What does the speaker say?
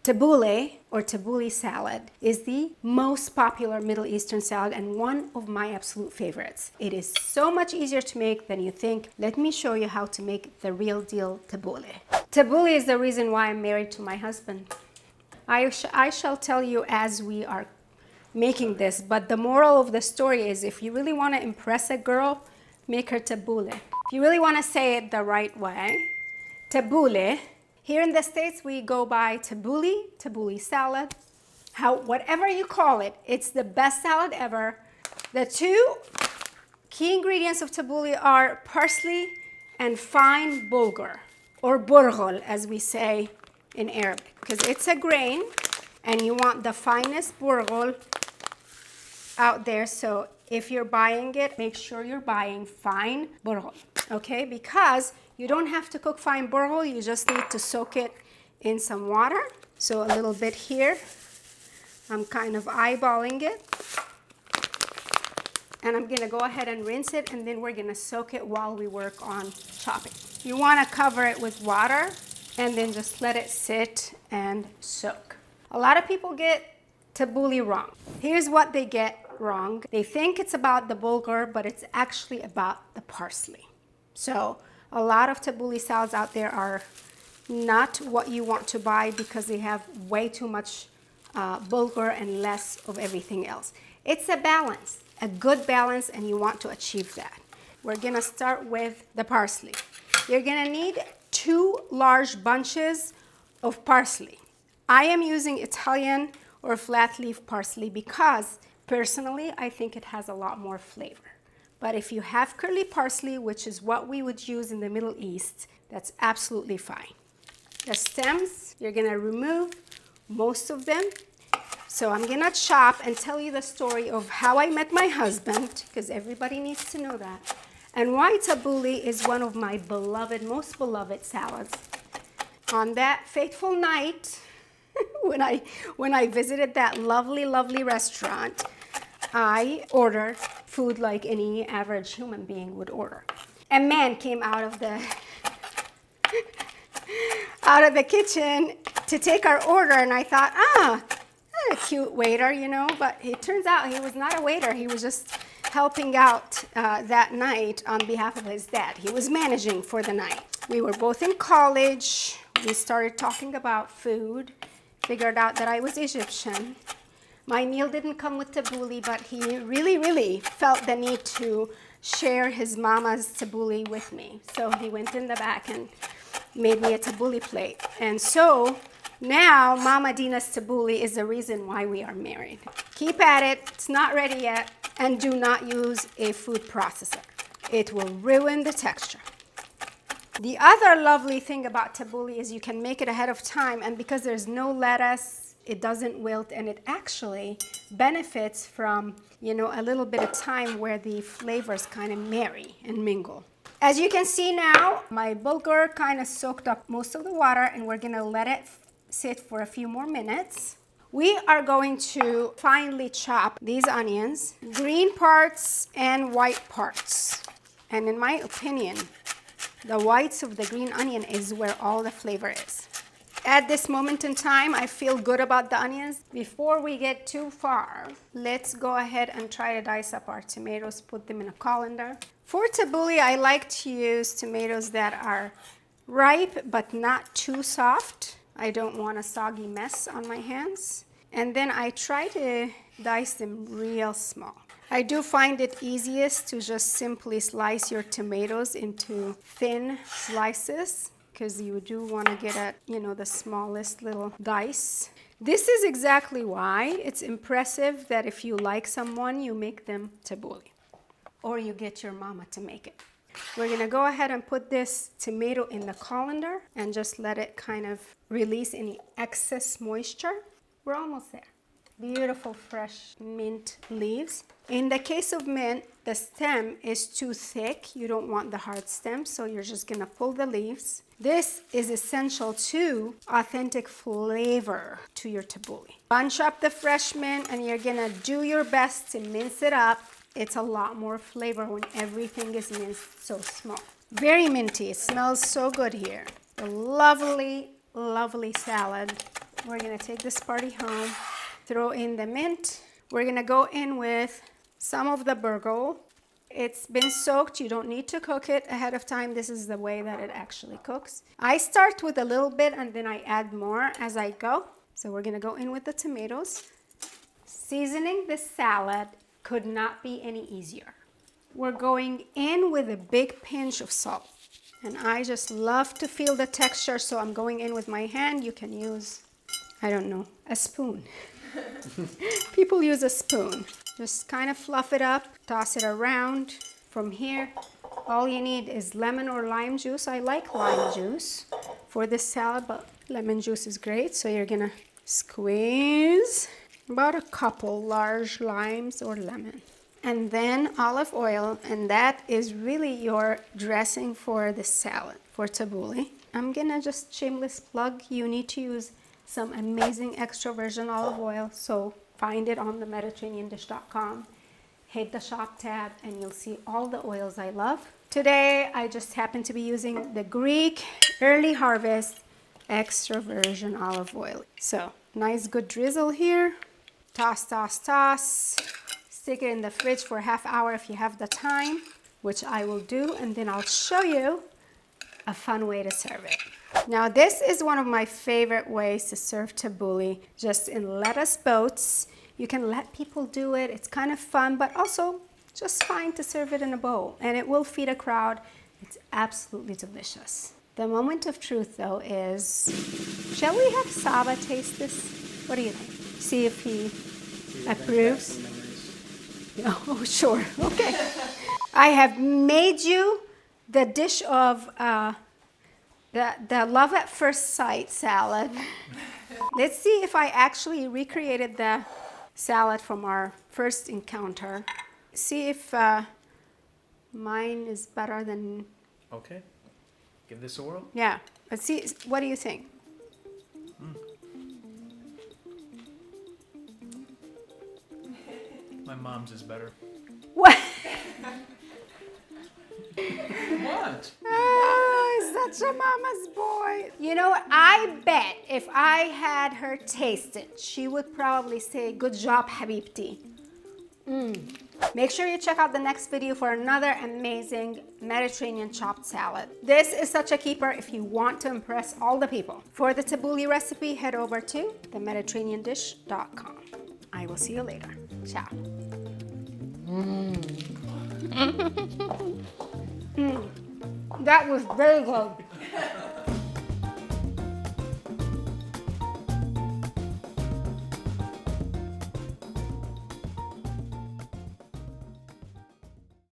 Tabbouleh or Tabouli salad is the most popular Middle Eastern salad and one of my absolute favorites. It is so much easier to make than you think. Let me show you how to make the real deal tabbouleh. Tabbouleh is the reason why I'm married to my husband. I shall tell you as we are making this, but the moral of the story is if you really want to impress a girl, make her tabbouleh. If you really want to say it the right way, tabbouleh. Here in the States, we go by Tabouli salad. Whatever you call it, it's the best salad ever. The two key ingredients of tabbouleh are parsley and fine bulgur, or burghul, as we say in Arabic, because it's a grain, and you want the finest burghul out there. So if you're buying it, make sure you're buying fine burghul, okay? Because you don't have to cook fine burghul, you just need to soak it in some water. So a little bit here. I'm kind of eyeballing it. And I'm gonna go ahead and rinse it, and then we're gonna soak it while we work on chopping. You wanna cover it with water and then just let it sit and soak. A lot of people get tabbouleh wrong. Here's what they get wrong. They think it's about the bulgur, but it's actually about the parsley. So a lot of tabbouleh salads out there are not what you want to buy because they have way too much bulgur and less of everything else. It's a balance, a good balance, and you want to achieve that. We're gonna start with the parsley. You're gonna need 2 large bunches of parsley. I am using Italian or flat leaf parsley because personally I think it has a lot more flavor. But if you have curly parsley, which is what we would use in the Middle East, that's absolutely fine. The stems, you're gonna remove most of them. So I'm gonna chop and tell you the story of how I met my husband, because everybody needs to know that, and why tabbouleh is one of my beloved, most beloved salads. On that fateful night, when I visited that lovely, lovely restaurant, I ordered food like any average human being would order. A man came out of the kitchen to take our order, and I thought, a cute waiter, you know, but it turns out he was not a waiter. He was just helping out that night on behalf of his dad. He was managing for the night. We were both in college. We started talking about food, figured out that I was Egyptian. My meal didn't come with tabbouleh, but he really, really felt the need to share his mama's tabbouleh with me. So he went in the back and made me a tabbouleh plate. And so now Mama Dina's tabbouleh is the reason why we are married. Keep at it, it's not ready yet, and do not use a food processor. It will ruin the texture. The other lovely thing about tabbouleh is you can make it ahead of time, and because there's no lettuce, it doesn't wilt, and it actually benefits from, you know, a little bit of time where the flavors kind of marry and mingle. As you can see now, my bulgur kind of soaked up most of the water, and we're gonna let it sit for a few more minutes. We are going to finely chop these onions, green parts and white parts. And in my opinion, the whites of the green onion is where all the flavor is. At this moment in time, I feel good about the onions. Before we get too far, let's go ahead and try to dice up our tomatoes, put them in a colander. For tabbouleh, I like to use tomatoes that are ripe but not too soft. I don't want a soggy mess on my hands. And then I try to dice them real small. I do find it easiest to just simply slice your tomatoes into thin slices, because you do want to get at, you know, the smallest little dice. This is exactly why it's impressive that if you like someone, you make them tabbouleh, or you get your mama to make it. We're gonna go ahead and put this tomato in the colander and just let it kind of release any excess moisture. We're almost there. Beautiful fresh mint leaves. In the case of mint, the stem is too thick. You don't want the hard stem, so you're just gonna pull the leaves. This is essential to authentic flavor to your tabbouleh. Bunch up the fresh mint, and you're gonna do your best to mince it up. It's a lot more flavor when everything is minced so small. Very minty, it smells so good here. A lovely, lovely salad. We're gonna take this party home, throw in the mint. We're gonna go in with some of the Bulgur. It's been soaked. You don't need to cook it ahead of time. This is the way that it actually cooks. I start with a little bit and then I add more as I go. So we're gonna go in with the tomatoes. Seasoning this salad could not be any easier. We're going in with a big pinch of salt. And I just love to feel the texture, so I'm going in with my hand. You can use, I don't know, a spoon. People use a spoon. Just kind of fluff it up, toss it around. From here, all you need is lemon or lime juice. I like lime juice for this salad, but lemon juice is great. So you're gonna squeeze about a couple large limes or lemon. And then olive oil, and that is really your dressing for the salad, for tabbouleh. I'm gonna just shameless plug, you need to use some amazing extra virgin olive oil, so find it on the mediterraneandish.com. Hit the shop tab and you'll see all the oils I love. Today, I just happen to be using the Greek early harvest extra virgin olive oil. So, nice good drizzle here. Toss, toss, toss. Stick it in the fridge for a half hour if you have the time, which I will do, and then I'll show you a fun way to serve it. Now this is one of my favorite ways to serve tabbouleh, just in lettuce boats. You can let people do it, it's kind of fun, but also just fine to serve it in a bowl, and it will feed a crowd. It's absolutely delicious. The moment of truth though is, shall we have Saba taste this? What do you think? See if he approves. Oh, sure. Okay. I have made you the dish of the love at first sight salad. Let's see if I actually recreated the salad from our first encounter. See if mine is better than... Okay. Give this a whirl. Yeah. Let's see. What do you think? My mom's is better. What? What? Oh, such a mama's boy. You know what? I bet if I had her taste it, she would probably say, good job, Habibti. Make sure you check out the next video for another amazing Mediterranean chopped salad. This is such a keeper if you want to impress all the people. For the tabbouleh recipe, head over to themediterraneandish.com. I will see you later. Ciao. That was very good.